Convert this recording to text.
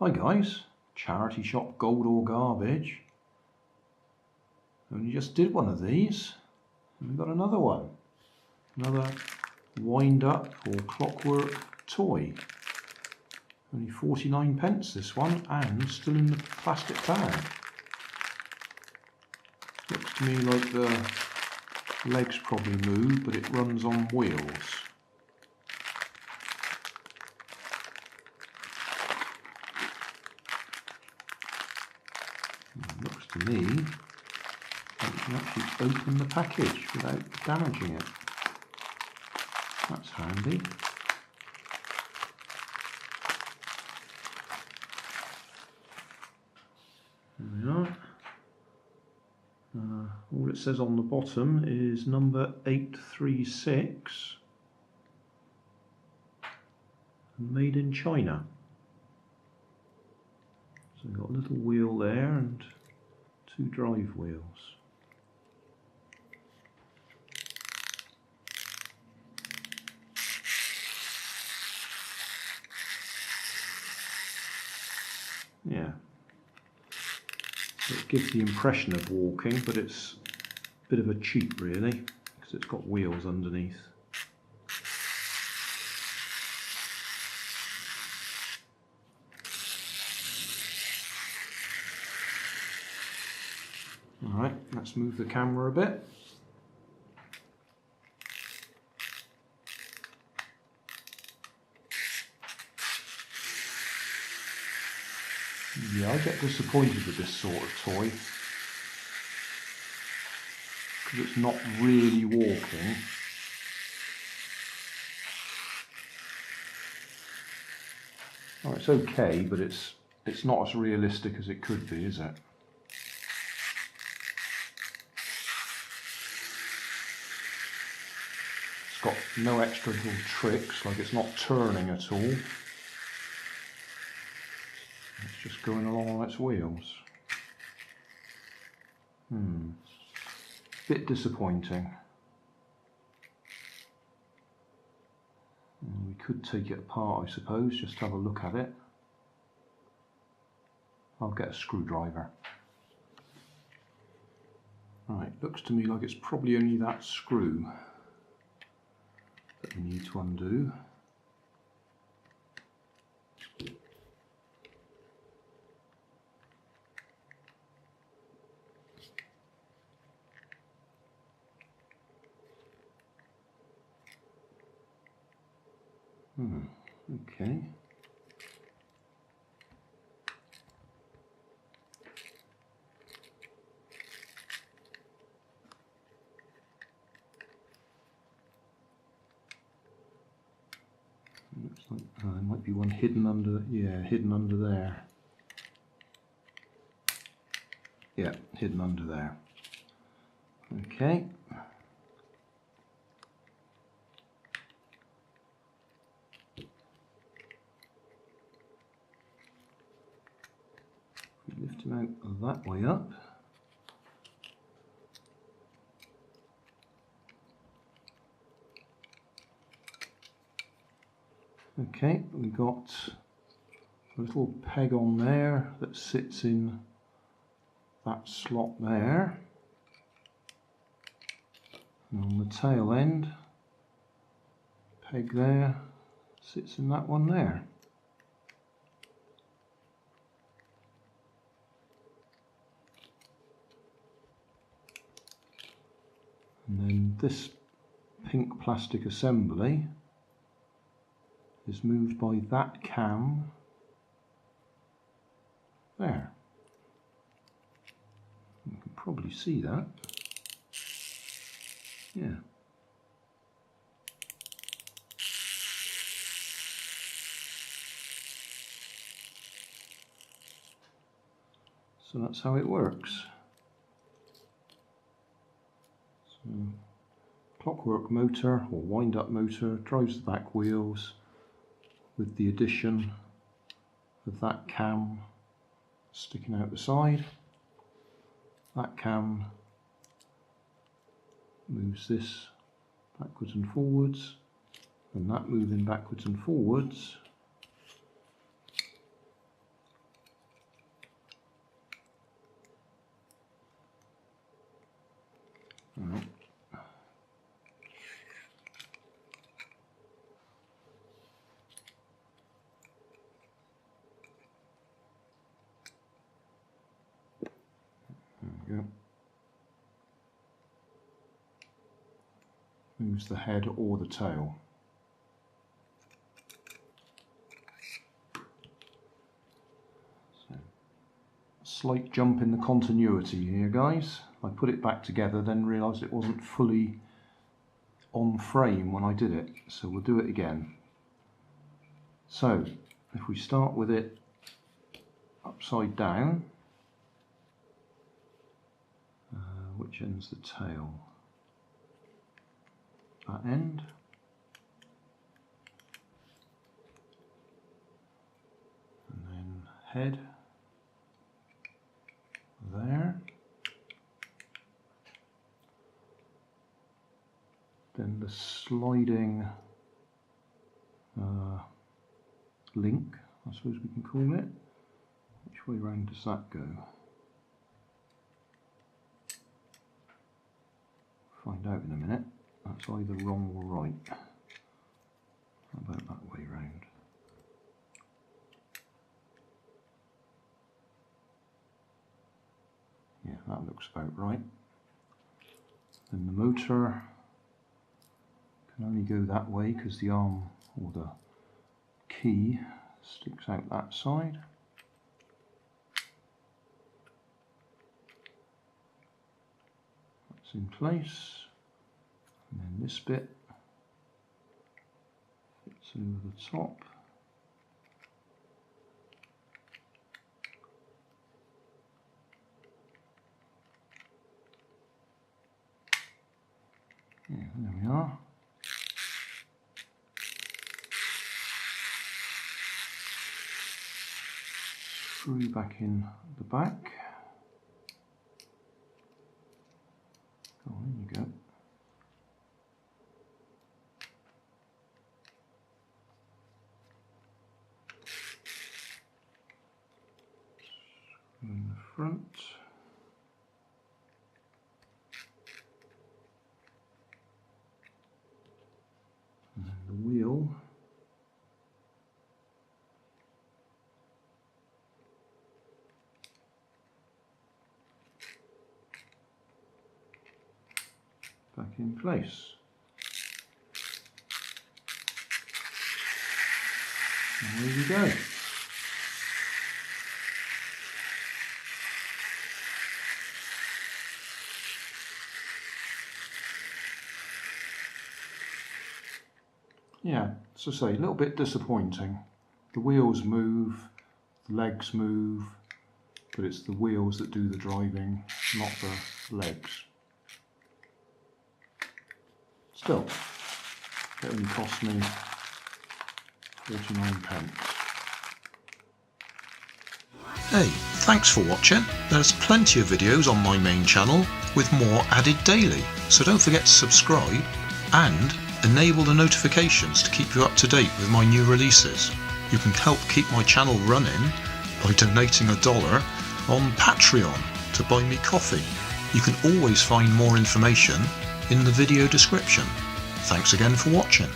Hi guys, charity shop gold or garbage. Only just did one of these and we got another one. Another wind up or clockwork toy. Only 49p this one and still in the plastic bag. Looks to me like the legs probably move, but it runs on wheels. Looks to me like you can actually open the package without damaging it. That's handy. There we are. All it says on the bottom is number 836, made in China. So we've got a little wheel there and two drive wheels. Yeah. It gives the impression of walking, but it's a bit of a cheat really, because it's got wheels underneath. Alright, let's move the camera a bit. Yeah, I get disappointed with this sort of toy because it's not really walking. Oh, it's okay, but it's not as realistic as it could be, is it? It's got no extra little tricks, like it's not turning at all. It's just going along on its wheels. Bit disappointing. We could take it apart, I suppose, just have a look at it. I'll get a screwdriver. Right, looks to me like it's probably only that screw that we need to undo. Okay. Looks like there might be one hidden under, yeah, hidden under there. Yeah, hidden under there. Okay. Lift him out that way up. Okay, we've got a little peg on there that sits in that slot there. And on the tail end, peg there, sits in that one there. And then this pink plastic assembly is moved by that cam there. You can probably see that. Yeah. So that's how it works. So, clockwork motor or wind-up motor drives the back wheels with the addition of that cam sticking out the side. That cam moves this backwards and forwards, and that moving backwards and forwards we go. Moves the head or the tail. So, a slight jump in the continuity here, guys. I put it back together, then realised it wasn't fully on frame when I did it, so we'll do it again. So if we start with it upside down, which end's the tail? That end. And then head there. Then the sliding link, I suppose we can call it. Which way round does that go? Find out in a minute. That's either wrong or right. How about that way round? Yeah, that looks about right. Then the motor can only go that way because the arm or the key sticks out that side. That's in place. And then this bit fits over the top. Yeah, there we are. Screw back in the back. Oh, there you go. Screw in the front. And then the wheel. Back in place. And there you go. Yeah, as I say, a little bit disappointing. The wheels move, the legs move, but it's the wheels that do the driving, not the legs. Still, it only cost me 49p. Hey, thanks for watching. There's plenty of videos on my main channel with more added daily, so don't forget to subscribe and enable the notifications to keep you up to date with my new releases. You can help keep my channel running by donating $1 on Patreon to buy me coffee. You can always find more information in the video description. Thanks again for watching.